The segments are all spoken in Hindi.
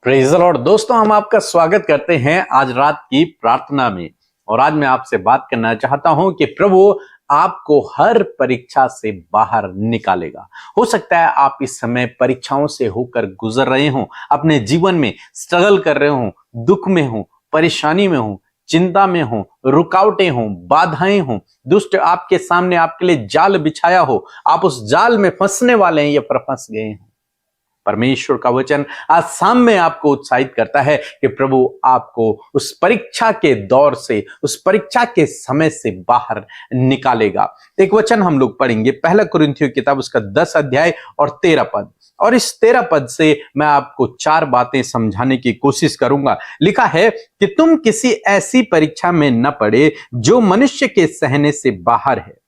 Praise the Lord. दोस्तों, हम आपका स्वागत करते हैं आज रात की प्रार्थना में। और आज मैं आपसे बात करना चाहता हूं कि प्रभु आपको हर परीक्षा से बाहर निकालेगा। हो सकता है आप इस समय परीक्षाओं से होकर गुजर रहे हो, अपने जीवन में स्ट्रगल कर रहे हो, दुख में हो, परेशानी में हो, चिंता में हो, रुकावटें हो, बाधाएं हो, दुष्ट आपके सामने आपके लिए जाल बिछाया हो, आप उस जाल में फंसने वाले हैं या फिर फंस गए हैं। परमेश्वर का वचन आज शाम में आपको उत्साहित करता है कि प्रभु आपको उस परीक्षा के दौर से, उस परीक्षा के समय से बाहर निकालेगा। एक वचन हम लोग पढ़ेंगे, पहला कुरिन्थियों की किताब उसका 10 अध्याय और 13 पद। और इस 13 पद से मैं आपको 4 बातें समझाने की कोशिश करूंगा। लिखा है कि तुम किसी ऐसी परीक्षा में न पड़े जो मनुष्य के सहने से बाहर है,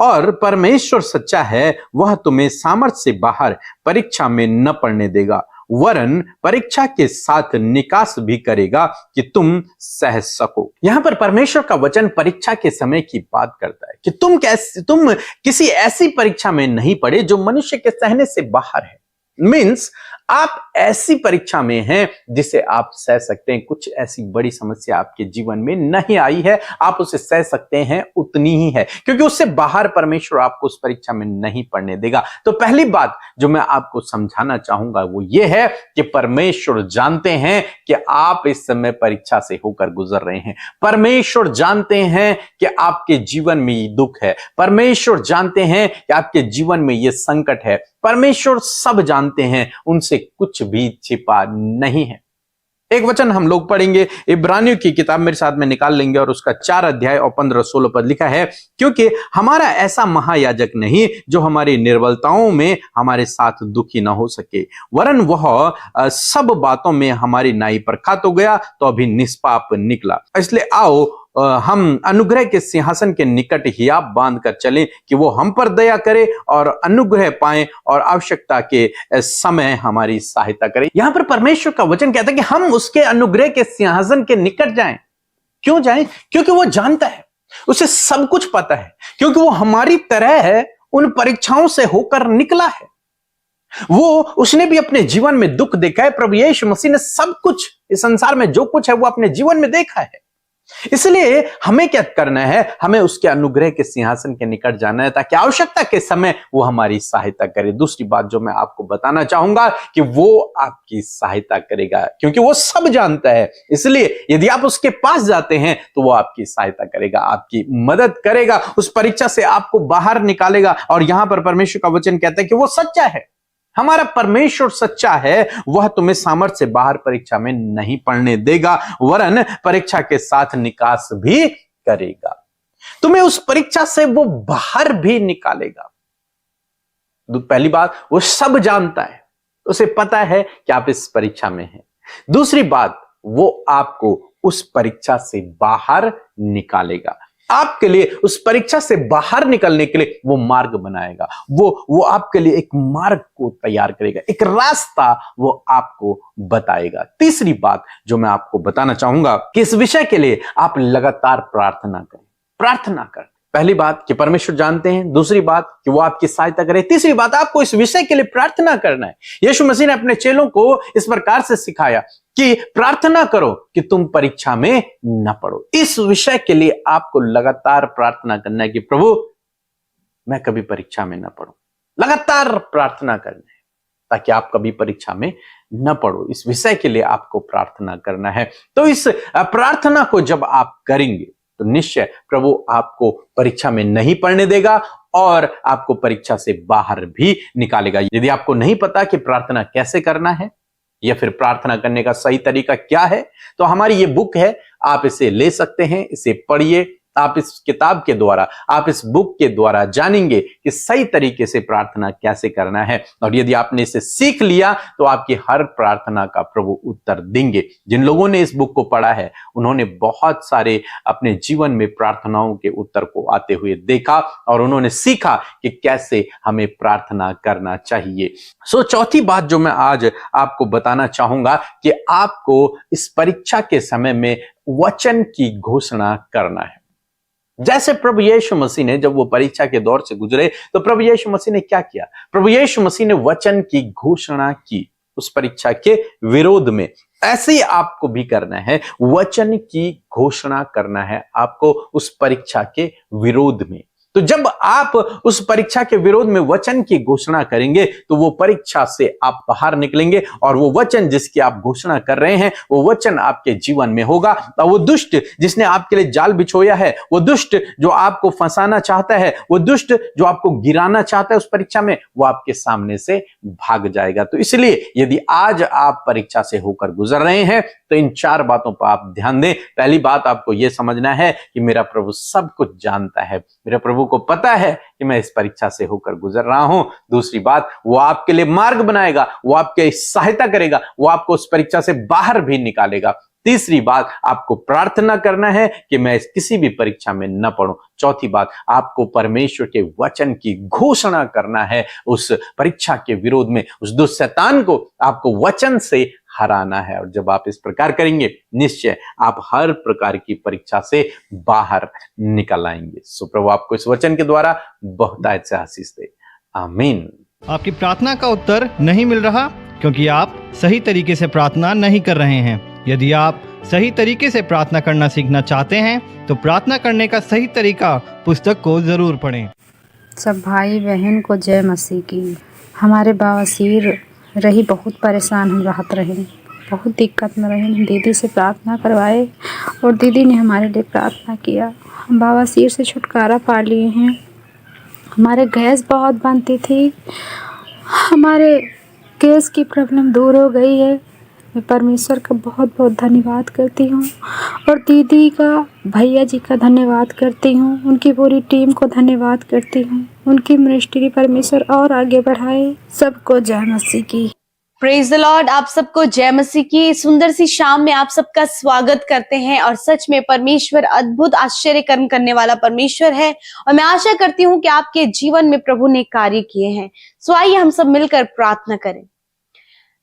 और परमेश्वर सच्चा है, वह तुम्हें सामर्थ्य से बाहर परीक्षा में न पड़ने देगा, वरन परीक्षा के साथ निकास भी करेगा कि तुम सह सको। यहां पर परमेश्वर का वचन परीक्षा के समय की बात करता है कि तुम किसी ऐसी परीक्षा में नहीं पड़े जो मनुष्य के सहने से बाहर है। मीन्स आप ऐसी परीक्षा में हैं जिसे आप सह सकते हैं। कुछ ऐसी बड़ी समस्या आपके जीवन में नहीं आई है, आप उसे सह सकते हैं, उतनी ही है, क्योंकि उससे बाहर परमेश्वर आपको उस परीक्षा में नहीं पड़ने देगा। तो पहली बात जो मैं आपको समझाना चाहूंगा वो ये है कि परमेश्वर जानते हैं कि आप इस समय परीक्षा से होकर गुजर रहे हैं। परमेश्वर जानते हैं कि आपके जीवन में ये दुख है, परमेश्वर जानते हैं कि आपके जीवन में ये संकट है, परमेश्वर सब जानते हैं, उनसे कुछ भी छिपा नहीं है। एक वचन हम लोग पढ़ेंगे, इब्रानियों की किताब मेरे साथ में निकाल लेंगे और उसका 4 अध्याय और 15-16 पद। लिखा है, क्योंकि हमारा ऐसा महायाजक नहीं जो हमारी निर्बलताओं में हमारे साथ दुखी ना हो सके, वरन वह सब बातों में हमारी नाई पर खा तो गया तो अभी निष्पाप निकला। इसलिए आओ हम अनुग्रह के सिंहासन के निकट हियाब बांध कर चलें कि वो हम पर दया करे और अनुग्रह पाएं और आवश्यकता के समय हमारी सहायता करे। यहां पर परमेश्वर का वचन कहता है कि हम उसके अनुग्रह के सिंहासन के निकट जाएं। क्यों जाएं? क्योंकि वो जानता है, उसे सब कुछ पता है, क्योंकि वो हमारी तरह है, उन परीक्षाओं से होकर निकला है। उसने भी अपने जीवन में दुख देखा है। प्रभु यीशु मसीह ने सब कुछ, इस संसार में जो कुछ है वो अपने जीवन में देखा है। इसलिए हमें क्या करना है? हमें उसके अनुग्रह के सिंहासन के निकट जाना है ताकि आवश्यकता के समय वो हमारी सहायता करे। दूसरी बात जो मैं आपको बताना चाहूंगा कि वो आपकी सहायता करेगा, क्योंकि वो सब जानता है। इसलिए यदि आप उसके पास जाते हैं तो वो आपकी सहायता करेगा, आपकी मदद करेगा, उस परीक्षा से आपको बाहर निकालेगा। और यहां पर परमेश्वर का वचन कहता है कि वो सच्चा है, हमारा परमेश्वर सच्चा है, वह तुम्हें सामर्थ्य से बाहर परीक्षा में नहीं पड़ने देगा, वरन परीक्षा के साथ निकास भी करेगा। तुम्हें उस परीक्षा से वो बाहर भी निकालेगा। पहली बात, वो सब जानता है, उसे पता है कि आप इस परीक्षा में हैं। दूसरी बात, वो आपको उस परीक्षा से बाहर निकालेगा। आपके लिए उस परीक्षा से बाहर निकलने के लिए वो मार्ग बनाएगा, वो आपके लिए एक मार्ग को तैयार करेगा, एक रास्ता वो आपको बताएगा। तीसरी बात जो मैं आपको बताना चाहूंगा कि इस विषय के लिए आप लगातार प्रार्थना करें। प्रार्थना करें। पहली बात कि परमेश्वर जानते हैं, दूसरी बात कि वो आपकी सहायता करे, तीसरी बात आपको इस विषय के लिए प्रार्थना करना है। यीशु मसीह ने अपने चेलों को इस प्रकार से सिखाया कि प्रार्थना करो कि तुम परीक्षा में न पड़ो। इस विषय के लिए आपको लगातार प्रार्थना करना है कि प्रभु मैं कभी परीक्षा में न पड़ूं। लगातार प्रार्थना करना है ताकि आप कभी परीक्षा में न पड़ो। इस विषय के लिए आपको प्रार्थना करना है। तो इस प्रार्थना को जब आप करेंगे तो निश्चय प्रभु आपको परीक्षा में नहीं पड़ने देगा और आपको परीक्षा से बाहर भी निकालेगा। यदि आपको नहीं पता कि प्रार्थना कैसे करना है या फिर प्रार्थना करने का सही तरीका क्या है, तो हमारी ये बुक है, आप इसे ले सकते हैं, इसे पढ़िए। आप इस किताब के द्वारा, आप इस बुक के द्वारा जानेंगे कि सही तरीके से प्रार्थना कैसे करना है। और यदि आपने इसे सीख लिया तो आपकी हर प्रार्थना का प्रभु उत्तर देंगे। जिन लोगों ने इस बुक को पढ़ा है उन्होंने बहुत सारे अपने जीवन में प्रार्थनाओं के उत्तर को आते हुए देखा और उन्होंने सीखा कि कैसे हमें प्रार्थना करना चाहिए। चौथी बात जो मैं आज आपको बताना चाहूंगा कि आपको इस परीक्षा के समय में वचन की घोषणा करना है। जैसे प्रभु यीशु मसीह ने जब वो परीक्षा के दौर से गुजरे तो प्रभु यीशु मसीह ने क्या किया? प्रभु यीशु मसीह ने वचन की घोषणा की। उस परीक्षा के विरोध में। ऐसे ही आपको भी करना है, वचन की घोषणा करना है आपको उस परीक्षा के विरोध में। तो जब आप उस परीक्षा के विरोध में वचन की घोषणा करेंगे तो वो परीक्षा से आप बाहर निकलेंगे, और वो वचन जिसकी आप घोषणा कर रहे हैं वो वचन आपके जीवन में होगा। और वो दुष्ट जिसने आपके लिए जाल बिछोया है, वो दुष्ट जो आपको फंसाना चाहता है, वो दुष्ट जो आपको गिराना चाहता है उस परीक्षा में, वो आपके सामने से भाग जाएगा। तो इसलिए यदि आज आप परीक्षा से होकर गुजर रहे हैं तो इन 4 बातों पर आप ध्यान दें। पहली बात, आपको यह समझना है कि मेरा प्रभु सब कुछ जानता है, मेरे प्रभु को पता है कि मैं इस परीक्षा से होकर गुजर रहा हूं। दूसरी बात, वो आपके लिए मार्ग बनाएगा, वो आपकी सहायता करेगा, वो आपको उस परीक्षा से बाहर भी निकालेगा। तीसरी बात, आपको प्रार्थना करना है कि मैं किसी भी परीक्षा में न पड़ूं। चौथी बात, आपको परमेश्वर के वचन की घोषणा करना है उस परीक्षा के विरोध में। उस दुष्ट शैतान को आपको वचन से हराना है, और जब आप इस प्रकार करेंगे निश्चय आप हर प्रकार की परीक्षा से बाहर निकल आएंगे। सो प्रभु आपको इस वचन के द्वारा बहुतायत से आशीष दे। आमीन। आपकी प्रार्थना का उत्तर नहीं मिल रहा क्योंकि आप सही तरीके से प्रार्थना नहीं कर रहे हैं। यदि आप सही तरीके से प्रार्थना करना सीखना चाहते हैं तो प्रार्थना करने का सही तरीका पुस्तक को जरूर पढ़ें। सब भाई बहन को जय मसीह की। हमारे बवासीर रही बहुत परेशान हम रहत रहे, बहुत दिक्कत में रहे। दीदी से प्रार्थना करवाए और दीदी ने हमारे लिए प्रार्थना किया। हम बवासीर से छुटकारा पा लिए हैं। हमारे गैस बहुत बनती थी, हमारे गैस की प्रॉब्लम दूर हो गई है। मैं परमेश्वर का बहुत बहुत धन्यवाद करती हूँ, और दीदी का, भैया जी का धन्यवाद करती हूँ, उनकी पूरी टीम को धन्यवाद करती हूँ। उनकी मिनिस्ट्री परमेश्वर और आगे बढ़ाए। सबको जय मसीह की। Praise the Lord. आप सबको जय मसीह की सुंदर सी शाम में आप सबका स्वागत करते हैं। और सच में परमेश्वर अद्भुत आश्चर्य कर्म करने वाला परमेश्वर है, और मैं आशा करती हूँ कि आपके जीवन में प्रभु ने कार्य किए हैं। सो आइए हम सब मिलकर प्रार्थना करें।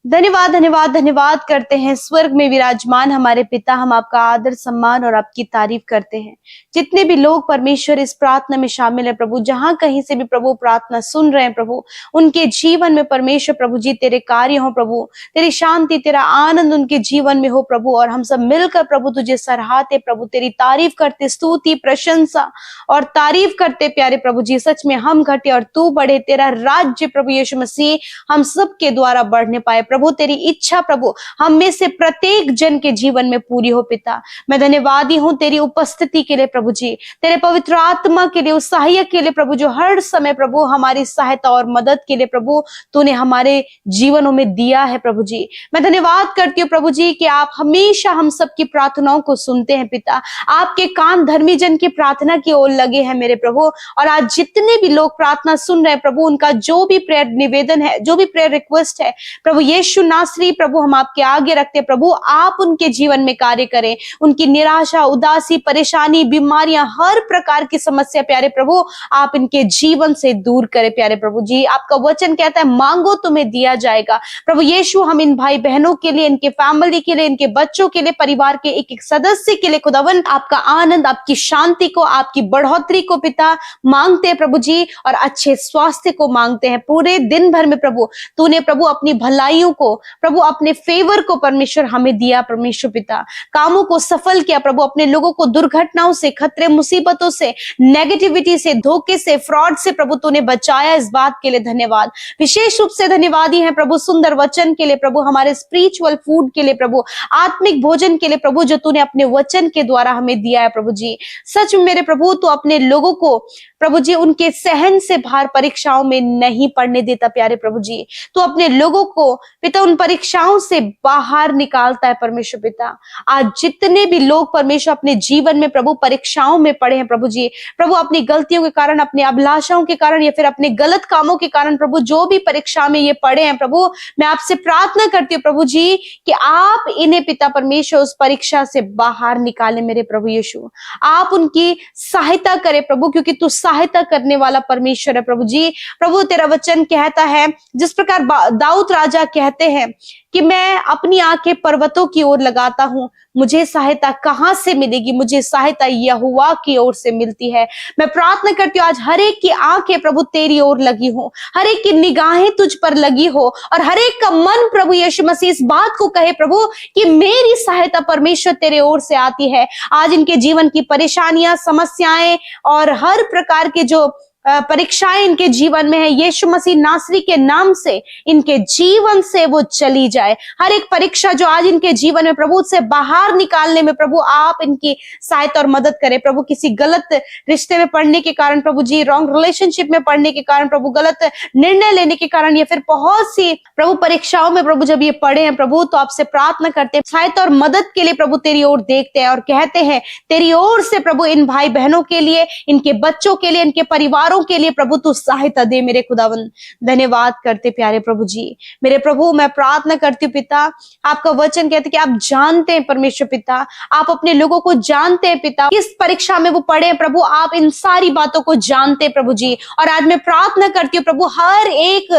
धन्यवाद धन्यवाद धन्यवाद करते हैं स्वर्ग में विराजमान हमारे पिता, हम आपका आदर सम्मान और आपकी तारीफ करते हैं। जितने भी लोग परमेश्वर इस प्रार्थना में शामिल है प्रभु, जहां कहीं से भी प्रभु प्रार्थना सुन रहे हैं प्रभु, उनके जीवन में परमेश्वर प्रभु जी तेरे कार्य हो प्रभु, तेरी शांति तेरा आनंद उनके जीवन में हो प्रभु। और हम सब मिलकर प्रभु तुझे सराहते प्रभु, तेरी तारीफ करते, स्तुति प्रशंसा और तारीफ करते प्यारे प्रभु जी। सच में हम घटे और तू बढ़े, तेरा राज्य प्रभु यीशु मसीह हम सब के द्वारा बढ़ने पाए प्रभु। तेरी इच्छा प्रभु हम में से प्रत्येक जन के जीवन में पूरी हो पिता। मैं धन्यवादी हूं तेरी उपस्थिति के लिए प्रभु जी, तेरे पवित्र आत्मा के लिए, उस सहायक के लिए प्रभु, जो हर समय प्रभु हमारी सहायता और मदद के लिए प्रभु तूने हमारे जीवनों में दिया है प्रभु जी। मैं धन्यवाद करती हूँ प्रभु जी कि आप हमेशा हम सबकी प्रार्थनाओं को सुनते हैं पिता। आपके कान धर्मी जन की प्रार्थना की ओर लगे हैं मेरे प्रभु। और आज जितने भी लोग प्रार्थना सुन रहे हैं प्रभु, उनका जो भी प्रेयर निवेदन है, जो भी प्रेयर रिक्वेस्ट है प्रभु यीशु नासरी प्रभु, हम आपके आगे रखते हैं प्रभु। आप उनके जीवन में कार्य करें, उनकी निराशा, उदासी, परेशानी, बीमारियां, हर प्रकार की समस्या प्यारे प्रभु आप इनके जीवन से दूर करें प्यारे प्रभु जी। आपका वचन कहता है मांगो तुम्हें दिया जाएगा प्रभु यीशु। हम इन भाई बहनों के लिए, इनके फैमिली के लिए, इनके बच्चों के लिए, परिवार के एक एक सदस्य के लिए खुदावन आपका आनंद, आपकी शांति को, आपकी बढ़ोतरी को पिता मांगते हैं प्रभु जी, और अच्छे स्वास्थ्य को मांगते हैं। पूरे दिन भर में प्रभु तूने प्रभु अपनी भलाइयों को प्रभु, अपने फेवर को परमेश्वर हमें दिया परमेश्वर पिता, कामों को सफल किया प्रभु, अपने लोगों को दुर्घटनाओं से, खतरे, मुसीबतों से, नेगेटिविटी से, धोखे से, फ्रॉड से प्रभु तूने बचाया। इस बात के लिए धन्यवाद। विशेष रूप से धन्यवादी हैं प्रभु सुंदर वचन के लिए प्रभु, हमारे स्पिरिचुअल फूड के लिए प्रभु, आत्मिक भोजन के लिए प्रभु, जो तूने अपने वचन के द्वारा हमें दिया है प्रभु जी। सच में मेरे प्रभु तो अपने लोगों को प्रभु जी उनके सहन से बाहर परीक्षाओं में नहीं पढ़ने देता प्यारे प्रभु जी। तो अपने लोगों को पिता उन परीक्षाओं से बाहर निकालता है परमेश्वर पिता। आज जितने भी लोग परमेश्वर अपने जीवन में प्रभु परीक्षाओं में पड़े हैं प्रभु जी, प्रभु अपनी गलतियों के कारण, अपनी अभिलाषाओं के कारण, या फिर अपने गलत कामों के कारण प्रभु जो भी परीक्षा में ये पड़े हैं प्रभु, मैं आपसे प्रार्थना करती हूँ प्रभु जी कि आप इन्हें पिता परमेश्वर उस परीक्षा से बाहर निकाले मेरे प्रभु यीशु। आप उनकी सहायता करें प्रभु, क्योंकि तू सहायता करने वाला परमेश्वर है प्रभु जी। प्रभु तेरा वचन कहता है, जिस प्रकार दाऊद राजा कहता कहते हैं कि मैं अपनी आंखें पर्वतों की ओर लगाता हूँ, मुझे सहायता कहाँ से मिलेगी? मुझे सहायता यहोवा की ओर से मिलती है। मैं प्रार्थना करती हूँ आज हर एक की आंखें प्रभु तेरी ओर लगी हो, हर एक की निगाहें तुझ पर लगी हो और हर एक का मन प्रभु यीशु मसीह इस बात को कहे प्रभु कि मेरी सहायता परमेश्वर तेरे ओर से आती है। आज इनके जीवन की परेशानियां, समस्याएं और हर प्रकार के जो परीक्षाएं इनके जीवन में है, यीशु मसीह नासरी के नाम से इनके जीवन से वो चली जाए। हर एक परीक्षा जो आज इनके जीवन में प्रभु से बाहर निकालने में प्रभु आप इनकी सहायता और मदद करें। प्रभु किसी गलत रिश्ते में पड़ने के कारण प्रभु जी, रॉन्ग रिलेशनशिप में पड़ने के कारण प्रभु, गलत निर्णय लेने के कारण या फिर बहुत सी प्रभु परीक्षाओं में प्रभु जब ये पड़े हैं प्रभु, तो आपसे प्रार्थना करते हैं सहायता और मदद के लिए प्रभु तेरी ओर देखते हैं और कहते हैं तेरी ओर से प्रभु इन भाई बहनों के लिए, इनके बच्चों के लिए, इनके परिवार के लिए प्रभु तू सहायता दे मेरे खुदावन। धन्यवाद करते प्यारे प्रभु जी। मेरे प्रभु मैं प्रार्थना करती हूँ पिता, आपका वचन कहते कि आप जानते हैं परमेश्वर पिता, आप अपने लोगों को जानते हैं पिता, किस परीक्षा में वो पड़े हैं प्रभु, आप इन सारी बातों को जानते हैं प्रभु जी। और आज मैं प्रार्थना करती हूँ प्रभु हर एक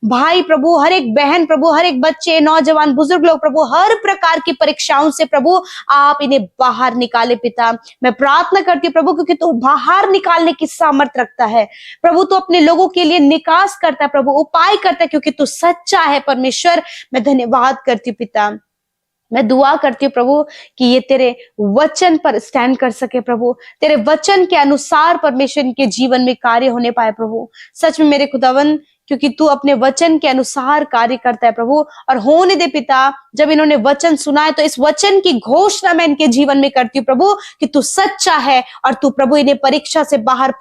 भाई प्रभु, हर एक बहन प्रभु, हर एक बच्चे, नौजवान, बुजुर्ग लोग प्रभु, हर प्रकार की परीक्षाओं से प्रभु आप इन्हें बाहर निकाले पिता। मैं प्रार्थना करती हूँ प्रभु क्योंकि तू बाहर निकालने की सामर्थ रखता है प्रभु, तो अपने लोगों के लिए निकास करता है प्रभु, उपाय करता है क्योंकि तू सच्चा है परमेश्वर। मैं धन्यवाद करती हूँ पिता। मैं दुआ करती हूँ प्रभु कि ये तेरे वचन पर स्टैंड कर सके प्रभु, तेरे वचन के अनुसार परमेश्वर इनके जीवन में कार्य होने पाए प्रभु। सच में मेरे खुदावन, क्योंकि तू अपने वचन के अनुसार कार्य करता है प्रभु। और होने दे पिता, जब इन्होंने वचन सुना है तो इस वचन की घोषणा मैं इनके जीवन में करती हूँ प्रभु कि तू सच्चा है और तू प्रभु इन्हें परीक्षा से बाहर,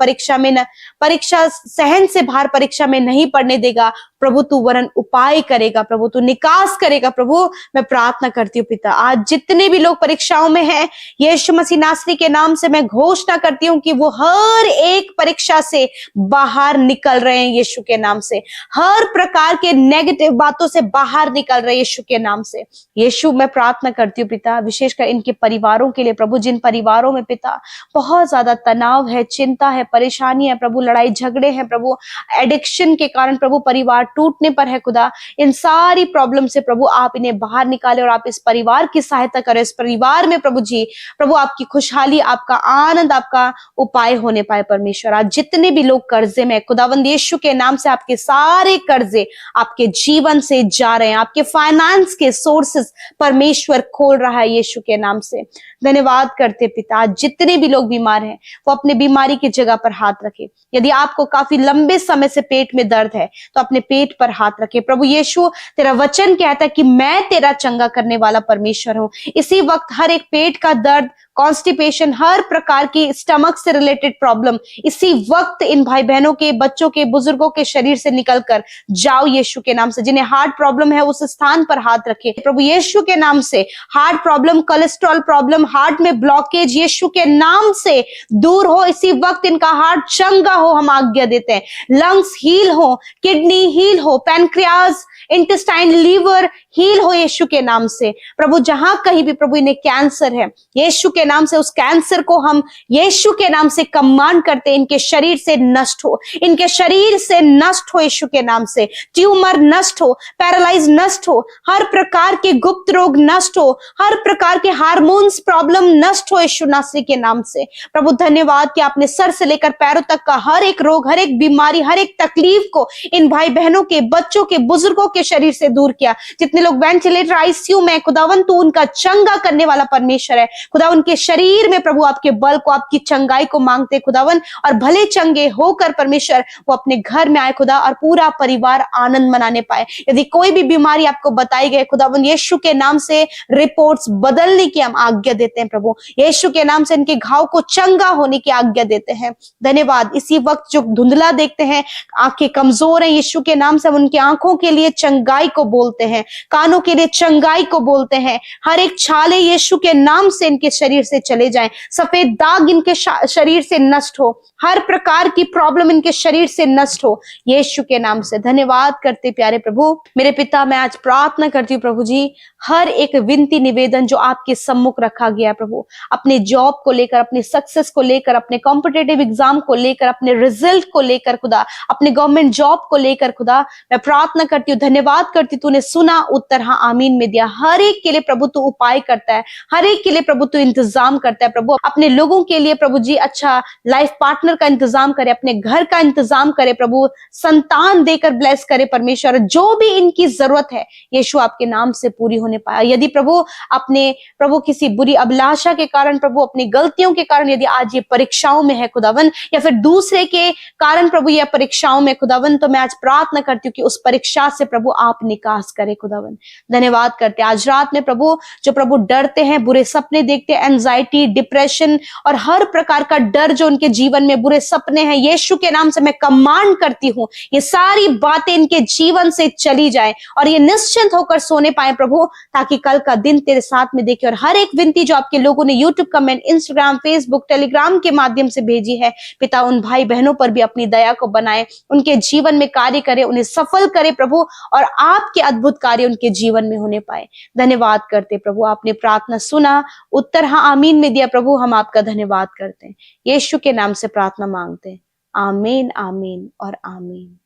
परीक्षा सहन से बाहर परीक्षा में नहीं पड़ने देगा प्रभु, तू वरन उपाय करेगा प्रभु, तू निकास करेगा प्रभु। मैं प्रार्थना करती हूँ पिता, आज जितने भी लोग परीक्षाओं में हैं, यीशु मसीह नासरी के नाम से मैं घोषणा करती हूँ कि वो हर एक परीक्षा से बाहर निकल रहे हैं यीशु के नाम से, हर प्रकार के नेगेटिव बातों से बाहर निकल रहे हैं यीशु के नाम से। यीशु मैं प्रार्थना करती हूँ पिता, विशेषकर इनके परिवारों के लिए प्रभु, जिन परिवारों में पिता बहुत ज्यादा तनाव है, चिंता है, परेशानी है प्रभु, लड़ाई झगड़े हैं प्रभु, एडिक्शन के कारण प्रभु परिवार टूटने पर है खुदा, इन सारी प्रॉब्लम से प्रभु आप इन्हें बाहर निकाले और आप इस परिवार की सहायता करें। इस परिवार में प्रभु जी, प्रभु आपकी खुशहाली, आपका आनंद, आपका उपाय होने पाए परमेश्वर। आज जितने भी लोग कर्जे में, खुदावंद यीशु के नाम से आपके सारे कर्जे आपके जीवन से जा रहे हैं, आपके फाइनेंस के सोर्सेस परमेश्वर खोल रहा है यीशु के नाम से। धन्यवाद करते पिता, जितने भी लोग बीमार हैं वो अपने बीमारी की जगह पर हाथ रखे। यदि आपको काफी लंबे समय से पेट में दर्द है तो अपने पेट पर हाथ रखे। प्रभु यीशु, तेरा वचन कहता है कि मैं तेरा चंगा करने वाला परमेश्वर हूं। इसी वक्त हर एक पेट का दर्द, कॉन्स्टिपेशन, हर प्रकार की स्टमक से रिलेटेड प्रॉब्लम इसी वक्त इन भाई बहनों के, बच्चों के, बुजुर्गों के शरीर से निकल कर जाओ यीशु के नाम से। जिन्हें हार्ट प्रॉब्लम है उस स्थान पर हाथ रखे प्रभु यीशु के नाम से। Heart problem, cholesterol problem, heart में ब्लॉकेज यीशु के नाम से दूर हो। इसी वक्त इनका हार्ट चंगा हो, हम आज्ञा देते हैं। लंग्स हील हो, किडनी हील हो, पैनक्रियाज, इंटेस्टाइन, लीवर हील हो यीशु के नाम से। प्रभु जहां कहीं भी प्रभु इन्हें कैंसर है, यीशु के नाम से उस कैंसर को हम यीशु के नाम से कमांड करते हैं, इनके शरीर से नष्ट हो, इनके शरीर से नष्ट हो यीशु के नाम से। ट्यूमर नष्ट हो, पैरालाइज नष्ट हो, हर प्रकार के गुप्त रोग नष्ट हो, हर प्रकार के हार्मोन्स प्रॉब्लम नष्ट हो यीशु नासरी के नाम से। प्रभु धन्यवाद कि आपने सर से लेकर पैरों तक का हर एक रोग, हर एक बीमारी, हर एक तकलीफ को इन भाई बहनों के, बच्चों के, बुजुर्गों के शरीर से दूर किया। जितने लोग वेंटिलेटर, आईसीयू में, खुदावन तू उनका चंगा करने वाला परमेश्वर है। खुदा उनके शरीर में प्रभु आपके बल को, आपकी चंगाई को मांगते खुदावन, और भले चंगे होकर परमेश्वर वो अपने घर में आए खुदा, और पूरा परिवार आनंद मनाने पाए। यदि कोई भी बीमारी आपको बताई गई खुदावन, यीशु के नाम से रिपोर्ट्स बदलने की हम आज्ञा देते हैं प्रभु। यीशु के नाम से इनके घाव को चंगा होने की आज्ञा देते हैं। धन्यवाद। इसी वक्त जो धुंधला देखते हैं, आंखें कमजोर हैं, यीशु के नाम से हम उनकी आंखों के लिए चंगाई को बोलते हैं, कानों के लिए चंगाई को बोलते हैं। हर एक छाले यीशु के नाम से इनके शरीर से चले जाएं, सफेद दाग इनके शरीर से नष्ट हो, हर प्रकार की प्रॉब्लम इनके शरीर से नष्ट हो यीशु के नाम से। धन्यवाद करते प्यारे प्रभु। मेरे पिता, मैं आज प्रार्थना करती हूँ प्रभु जी, हर एक विनती निवेदन जो आपके सम्मुख रखा गया प्रभु, अपने जॉब को लेकर, अपने सक्सेस को लेकर, अपने कॉम्पिटिटिव एग्जाम को लेकर, अपने रिजल्ट को लेकर खुदा, अपने गवर्नमेंट जॉब को लेकर खुदा, मैं प्रार्थना करती हूँ। धन्यवाद धन्यवाद करती, तूने सुना, उत्तर हाँ आमीन में दिया। हर एक के लिए प्रभु तू उपाय करता है, हर एक के लिए प्रभु तू इंतजाम करता है। प्रभु अपने लोगों के लिए प्रभु जी अच्छा लाइफ पार्टनर का इंतजाम करे, अपने घर का इंतजाम करे प्रभु, संतान देकर ब्लेस करे परमेश्वर। जो भी इनकी जरूरत है यीशु आपके नाम से पूरी होने पाया। यदि प्रभु अपने प्रभु किसी बुरी अभिलाषा के कारण, प्रभु अपनी गलतियों के कारण यदि आज ये परीक्षाओं में है खुदावन, या फिर दूसरे के कारण प्रभु ये परीक्षाओं में खुदावन, तो मैं आज प्रार्थना करती हूँ कि उस परीक्षा से प्रभु आप निकास करे खुदावन। धन्यवाद करते हैं आज रात में प्रभु, जो प्रभु डरते हैं, बुरे सपने देखते हैं, एंजाइटी, डिप्रेशन और हर प्रकार का डर जो उनके जीवन में बुरे सपने हैं, यीशु के नाम से मैं कमांड करती हूँ ये सारी बातें इनके जीवन से चली जाए और ये निश्चिंत होकर सोने पाए प्रभु, ताकि कल का दिन तेरे साथ में देखे। और हर एक विनती जो आपके लोगों ने YouTube comment, Instagram, Facebook, Telegram के माध्यम से भेजी है पिता, उन भाई बहनों पर भी अपनी दया को बनाए, उनके जीवन में कार्य करे, उन्हें सफल करे प्रभु, और आपके अद्भुत कार्य उनके जीवन में होने पाए। धन्यवाद करते प्रभु, आपने प्रार्थना सुना, उत्तर हाँ आमीन में दिया प्रभु, हम आपका धन्यवाद करते हैं। यीशु के नाम से प्रार्थना मांगते हैं, आमीन, आमीन और आमीन।